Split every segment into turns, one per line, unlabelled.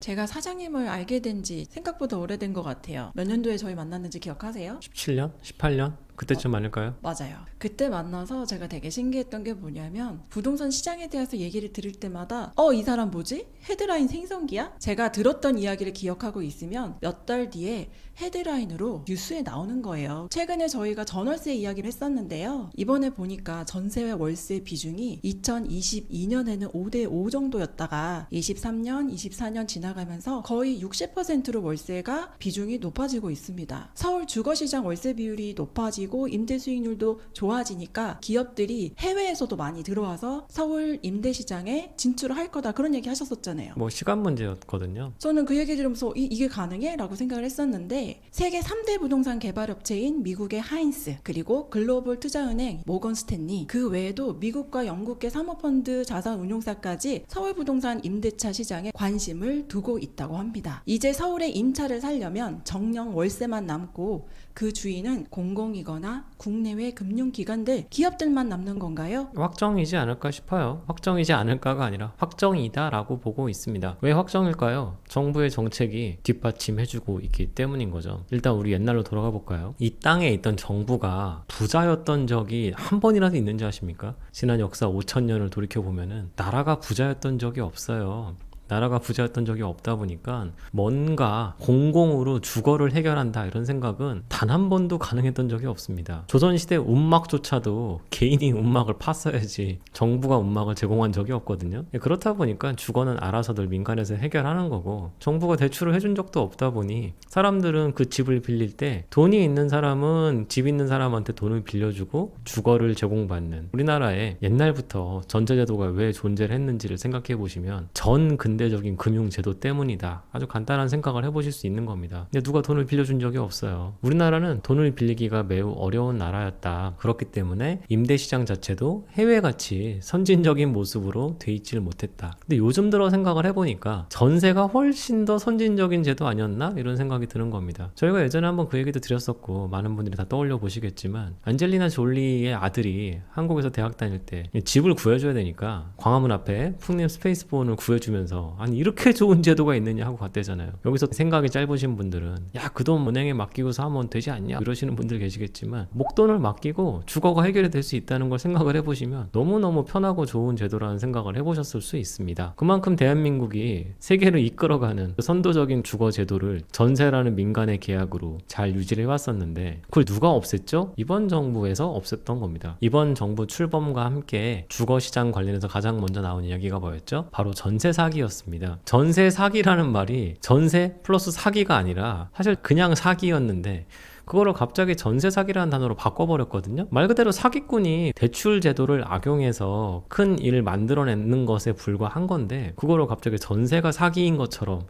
제가 사장님을 알게 된 지 생각보다 오래된 것 같아요. 몇 년도에 저희 만났는지 기억하세요?
17년? 18년? 그때쯤 아닐까요?
맞아요. 그때 만나서 제가 되게 신기했던 게 뭐냐면 부동산 시장에 대해서 얘기를 들을 때마다 이 사람 뭐지? 헤드라인 생성기야? 제가 들었던 이야기를 기억하고 있으면 몇 달 뒤에 헤드라인으로 뉴스에 나오는 거예요. 최근에 저희가 전월세 이야기를 했었는데요. 이번에 보니까 전세와 월세 비중이 2022년에는 5대5 정도였다가 23년, 24년 지나가면서 거의 60%로 월세가 비중이 높아지고 있습니다. 서울 주거시장 월세 비율이 높아지고 임대 수익률도 좋아지니까 기업들이 해외에서도 많이 들어와서 서울 임대시장에 진출을 할 거다, 그런 얘기 하셨었잖아요.
뭐 시간 문제였거든요.
저는 그 얘기 들으면서 이게 가능해? 라고 생각을 했었는데, 세계 3대 부동산 개발업체인 미국의 하인스, 그리고 글로벌 투자은행 모건 스탠리, 그 외에도 미국과 영국계 사모펀드 자산운용사까지 서울 부동산 임대차 시장에 관심을 두고 있다고 합니다. 이제 서울의 임차를 살려면 정령 월세만 남고 그 주인은 공공이거나 국내외 금융기관들, 기업들만 남는 건가요?
확정이지 않을까 싶어요. 확정이지 않을까가 아니라 확정이다라고 보고 있습니다. 왜 확정일까요? 정부의 정책이 뒷받침해주고 있기 때문인 거죠. 일단 우리 옛날로 돌아가 볼까요? 이 땅에 있던 정부가 부자였던 적이 한 번이라도 있는지 아십니까? 지난 역사 5,000년을 돌이켜보면은 나라가 부자였던 적이 없어요. 나라가 부자였던 적이 없다 보니까 뭔가 공공으로 주거를 해결한다 이런 생각은 단 한 번도 가능했던 적이 없습니다. 조선시대 운막조차도 개인이 운막을 팠어야지 정부가 운막을 제공한 적이 없거든요. 그렇다 보니까 주거는 알아서들 민간에서 해결하는 거고, 정부가 대출을 해준 적도 없다 보니 사람들은 그 집을 빌릴 때 돈이 있는 사람은 집 있는 사람한테 돈을 빌려주고 주거를 제공받는, 우리나라에 옛날부터 전세제도가 왜 존재를 했는지를 생각해 보시면 근대적인 금융제도 때문이다. 아주 간단한 생각을 해보실 수 있는 겁니다. 근데 누가 돈을 빌려준 적이 없어요. 우리나라는 돈을 빌리기가 매우 어려운 나라였다. 그렇기 때문에 임대시장 자체도 해외같이 선진적인 모습으로 돼 있지를 못했다. 근데 요즘 들어 생각을 해보니까 전세가 훨씬 더 선진적인 제도 아니었나? 이런 생각이 드는 겁니다. 저희가 예전에 한번 그 얘기도 드렸었고 많은 분들이 다 떠올려 보시겠지만, 안젤리나 졸리의 아들이 한국에서 대학 다닐 때 집을 구해줘야 되니까 광화문 앞에 풍림 스페이스본을 구해주면서 아니 이렇게 좋은 제도가 있느냐 하고 갔대잖아요. 여기서 생각이 짧으신 분들은 야, 그 돈 은행에 맡기고서 하면 되지 않냐 이러시는 분들 계시겠지만, 목돈을 맡기고 주거가 해결이 될 수 있다는 걸 생각을 해보시면 너무너무 편하고 좋은 제도라는 생각을 해보셨을 수 있습니다. 그만큼 대한민국이 세계를 이끌어가는 선도적인 주거 제도를 전세라는 민간의 계약으로 잘 유지를 해왔었는데, 그걸 누가 없앴죠? 이번 정부에서 없앴던 겁니다. 이번 정부 출범과 함께 주거 시장 관련해서 가장 먼저 나온 이야기가 뭐였죠? 바로 전세 사기였습니다. 전세 사기라는 말이 전세 플러스 사기가 아니라 사실 그냥 사기였는데, 그거를 갑자기 전세 사기라는 단어로 바꿔버렸거든요. 말 그대로 사기꾼이 대출 제도를 악용해서 큰 일을 만들어내는 것에 불과한 건데, 그거를 갑자기 전세가 사기인 것처럼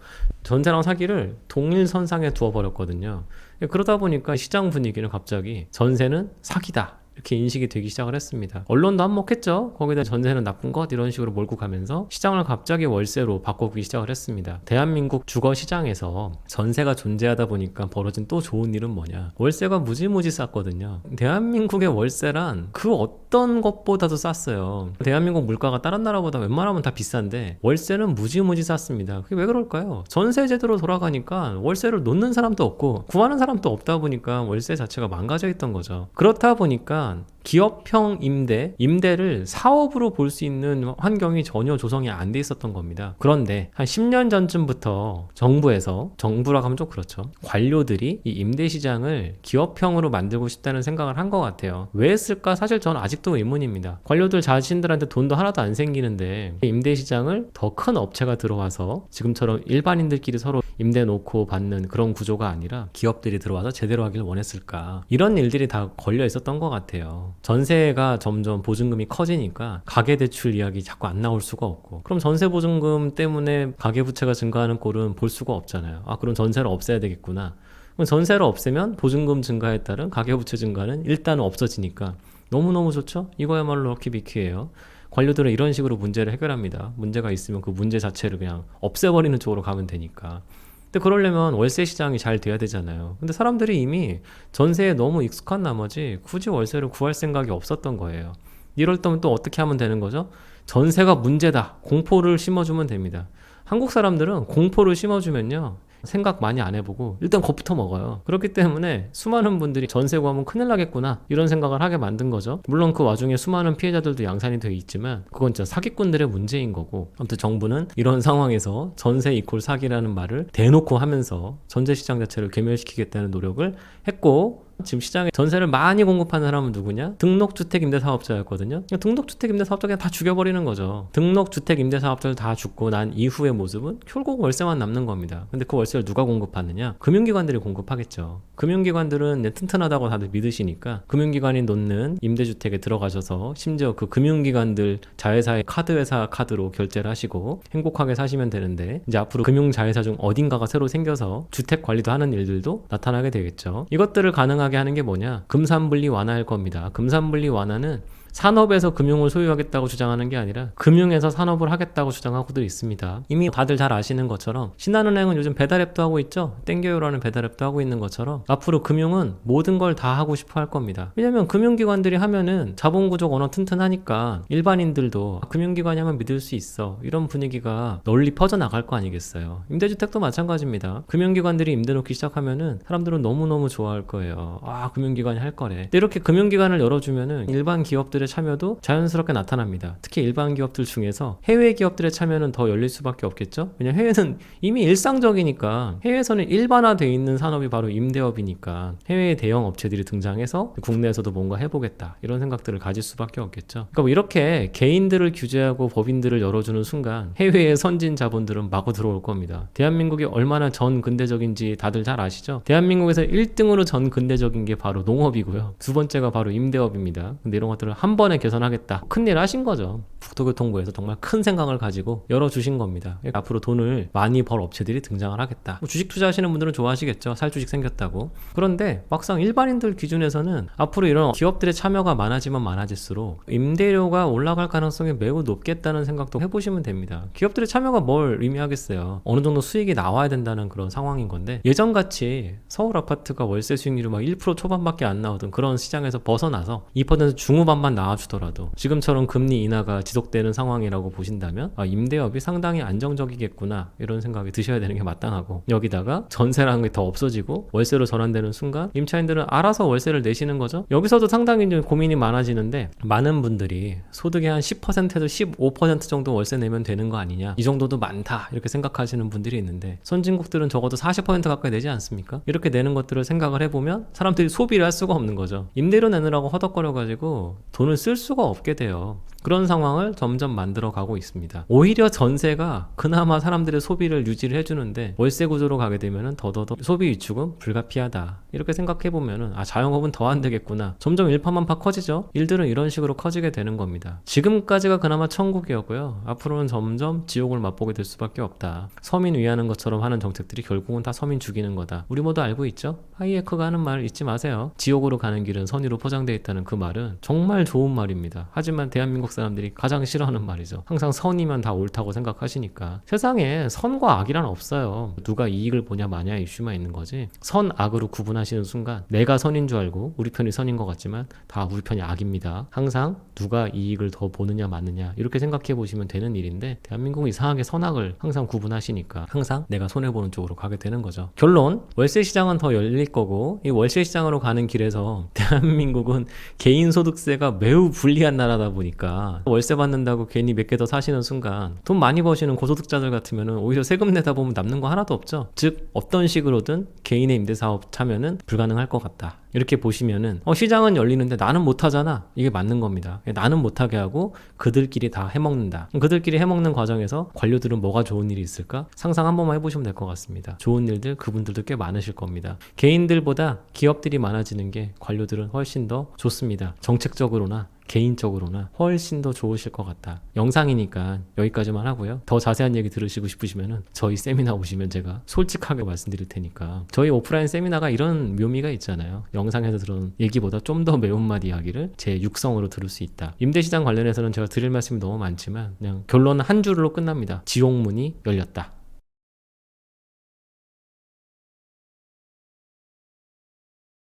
전세랑 사기를 동일선상에 두어버렸거든요. 그러다 보니까 시장 분위기는 갑자기 전세는 사기다 이렇게 인식이 되기 시작을 했습니다. 언론도 한몫했죠. 거기다 전세는 나쁜 것 이런 식으로 몰고 가면서 시장을 갑자기 월세로 바꿔보기 시작을 했습니다. 대한민국 주거 시장에서 전세가 존재하다 보니까 벌어진 또 좋은 일은 뭐냐, 월세가 무지무지 쌌거든요. 대한민국의 월세란 그 어떤 것보다도 쌌어요. 대한민국 물가가 다른 나라보다 웬만하면 다 비싼데 월세는 무지무지 쌌습니다. 그게 왜 그럴까요? 전세 제도로 돌아가니까 월세를 놓는 사람도 없고 구하는 사람도 없다 보니까 월세 자체가 망가져 있던 거죠. 그렇다 보니까 기업형 임대를 사업으로 볼 수 있는 환경이 전혀 조성이 안 돼 있었던 겁니다. 그런데 한 10년 전쯤부터 정부라고 하면 좀 그렇죠, 관료들이 이 임대시장을 기업형으로 만들고 싶다는 생각을 한 것 같아요. 왜 했을까? 사실 저는 아직도 의문입니다. 관료들 자신들한테 돈도 하나도 안 생기는데 임대시장을 더 큰 업체가 들어와서 지금처럼 일반인들끼리 서로 임대 놓고 받는 그런 구조가 아니라 기업들이 들어와서 제대로 하길 원했을까? 이런 일들이 다 걸려 있었던 것 같아요. 전세가 점점 보증금이 커지니까 가계대출 이야기 자꾸 안 나올 수가 없고, 그럼 전세 보증금 때문에 가계부채가 증가하는 꼴은 볼 수가 없잖아요. 그럼 전세를 없애야 되겠구나. 그럼 전세를 없애면 보증금 증가에 따른 가계부채 증가는 일단은 없어지니까 너무너무 좋죠? 이거야말로 럭키비키예요. 관료들은 이런 식으로 문제를 해결합니다. 문제가 있으면 그 문제 자체를 그냥 없애버리는 쪽으로 가면 되니까. 근데 그러려면 월세 시장이 잘 돼야 되잖아요. 근데 사람들이 이미 전세에 너무 익숙한 나머지 굳이 월세를 구할 생각이 없었던 거예요. 이럴 때면 또 어떻게 하면 되는 거죠? 전세가 문제다, 공포를 심어주면 됩니다. 한국 사람들은 공포를 심어주면요, 생각 많이 안 해보고 일단 겁부터 먹어요. 그렇기 때문에 수많은 분들이 전세 구하면 큰일 나겠구나 이런 생각을 하게 만든 거죠. 물론 그 와중에 수많은 피해자들도 양산이 돼 있지만 그건 진짜 사기꾼들의 문제인 거고, 아무튼 정부는 이런 상황에서 전세 이퀄 사기라는 말을 대놓고 하면서 전세 시장 자체를 괴멸시키겠다는 노력을 했고, 지금 시장에 전세를 많이 공급하는 사람은 누구냐? 등록주택 임대사업자였거든요. 등록주택 임대사업자 그냥 다 죽여버리는 거죠. 등록주택 임대사업자를 다 죽고 난 이후의 모습은 결국 월세만 남는 겁니다. 근데 그 월세를 누가 공급하느냐? 금융기관들이 공급하겠죠. 금융기관들은 이제 튼튼하다고 다들 믿으시니까 금융기관이 놓는 임대주택에 들어가셔서 심지어 그 금융기관들 자회사의 카드회사 카드로 결제를 하시고 행복하게 사시면 되는데, 이제 앞으로 금융자회사 중 어딘가가 새로 생겨서 주택 관리도 하는 일들도 나타나게 되겠죠. 이것들을 가능하게 하는 게 뭐냐? 금산분리 완화할 겁니다. 금산분리 완화는 산업에서 금융을 소유하겠다고 주장하는 게 아니라 금융에서 산업을 하겠다고 주장하고도 있습니다. 이미 다들 잘 아시는 것처럼 신한은행은 요즘 배달앱도 하고 있죠. 땡겨요라는 배달앱도 하고 있는 것처럼 앞으로 금융은 모든 걸 다 하고 싶어 할 겁니다. 왜냐면 금융기관들이 하면은 자본구조 워낙 튼튼하니까 일반인들도 금융기관이 하면 믿을 수 있어, 이런 분위기가 널리 퍼져나갈 거 아니겠어요. 임대주택도 마찬가지입니다. 금융기관들이 임대 놓기 시작하면은 사람들은 너무너무 좋아할 거예요. 아, 금융기관이 할 거래. 근데 이렇게 금융기관을 열어주면은 일반 기업들의 참여도 자연스럽게 나타납니다. 특히 일반 기업들 중에서 해외 기업들의 참여는 더 열릴 수밖에 없겠죠. 왜냐면 해외는 이미 일상적이니까, 해외에서는 일반화되어 있는 산업이 바로 임대업이니까 해외의 대형 업체들이 등장해서 국내에서도 뭔가 해보겠다 이런 생각들을 가질 수밖에 없겠죠. 그러니까 뭐 이렇게 개인들을 규제하고 법인들을 열어주는 순간 해외의 선진 자본들은 마구 들어올 겁니다. 대한민국이 얼마나 전 근대적인지 다들 잘 아시죠? 대한민국에서 1등으로 전 근대적인 게 바로 농업이고요. 두 번째가 바로 임대업입니다. 근데 이런 것들을 한 번에 개선하겠다, 큰일 하신 거죠. 국토교통부에서 정말 큰 생각을 가지고 열어주신 겁니다. 앞으로 돈을 많이 벌 업체들이 등장을 하겠다. 주식 투자하시는 분들은 좋아하시겠죠. 살 주식 생겼다고. 그런데 막상 일반인들 기준에서는 앞으로 이런 기업들의 참여가 많아지면 많아질수록 임대료가 올라갈 가능성이 매우 높겠다는 생각도 해보시면 됩니다. 기업들의 참여가 뭘 의미하겠어요. 어느 정도 수익이 나와야 된다는 그런 상황인 건데, 예전같이 서울 아파트가 월세 수익률이 막 1% 초반밖에 안 나오던 그런 시장에서 벗어나서 2% 중후반만 나와주더라도 지금처럼 금리 인하가 지속되는 상황이라고 보신다면 임대업이 상당히 안정적이겠구나 이런 생각이 드셔야 되는 게 마땅하고, 여기다가 전세라는 게 더 없어지고 월세로 전환되는 순간 임차인들은 알아서 월세를 내시는 거죠. 여기서도 상당히 좀 고민이 많아지는데, 많은 분들이 소득의 한 10%에서 15% 정도 월세 내면 되는 거 아니냐, 이 정도도 많다 이렇게 생각하시는 분들이 있는데, 선진국들은 적어도 40% 가까이 내지 않습니까? 이렇게 내는 것들을 생각을 해보면 사람들이 소비를 할 수가 없는 거죠. 임대료 내느라고 허덕거려가지고 돈을 쓸 수가 없게 돼요. 그런 상황을 점점 만들어 가고 있습니다. 오히려 전세가 그나마 사람들의 소비를 유지를 해주는데, 월세 구조로 가게 되면은 더더더 소비 위축은 불가피하다 이렇게 생각해 보면은 자영업은 더 안 되겠구나. 점점 일파만파 커지죠. 일들은 이런 식으로 커지게 되는 겁니다. 지금까지가 그나마 천국이었고요, 앞으로는 점점 지옥을 맛보게 될 수밖에 없다. 서민 위하는 것처럼 하는 정책들이 결국은 다 서민 죽이는 거다. 우리 모두 알고 있죠? 하이에크가 하는 말 잊지 마세요. 지옥으로 가는 길은 선의로 포장되어 있다는 그 말은 정말 좋은 말입니다. 하지만 대한민국 사람들이 가장 싫어하는 말이죠. 항상 선이면 다 옳다고 생각하시니까. 세상에 선과 악이란 없어요. 누가 이익을 보냐 마냐 이슈만 있는 거지, 선 악으로 구분하시는 순간 내가 선인 줄 알고 우리 편이 선인 것 같지만 다 우리 편이 악입니다. 항상 누가 이익을 더 보느냐 마느냐 이렇게 생각해 보시면 되는 일인데, 대한민국은 이상하게 선악을 항상 구분하시니까 항상 내가 손해보는 쪽으로 가게 되는 거죠. 결론, 월세 시장은 더 열릴 거고, 이 월세 시장으로 가는 길에서 대한민국은 개인소득세가 매우 불리한 나라다 보니까 월세 받는다고 괜히 몇 개 더 사시는 순간 돈 많이 버시는 고소득자들 같으면 오히려 세금 내다 보면 남는 거 하나도 없죠. 즉 어떤 식으로든 개인의 임대사업 참여는 불가능할 것 같다 이렇게 보시면은 시장은 열리는데 나는 못하잖아, 이게 맞는 겁니다. 나는 못하게 하고 그들끼리 다 해먹는다. 그들끼리 해먹는 과정에서 관료들은 뭐가 좋은 일이 있을까? 상상 한 번만 해보시면 될 것 같습니다. 좋은 일들 그분들도 꽤 많으실 겁니다. 개인들보다 기업들이 많아지는 게 관료들은 훨씬 더 좋습니다. 정책적으로나 개인적으로나 훨씬 더 좋으실 것 같다. 영상이니까 여기까지만 하고요. 더 자세한 얘기 들으시고 싶으시면은 저희 세미나 오시면 제가 솔직하게 말씀드릴 테니까. 저희 오프라인 세미나가 이런 묘미가 있잖아요. 영상에서 들은 얘기보다 좀 더 매운맛 이야기를 제 육성으로 들을 수 있다. 임대시장 관련해서는 제가 드릴 말씀이 너무 많지만 그냥 결론은 한 줄로 끝납니다. 지옥문이 열렸다.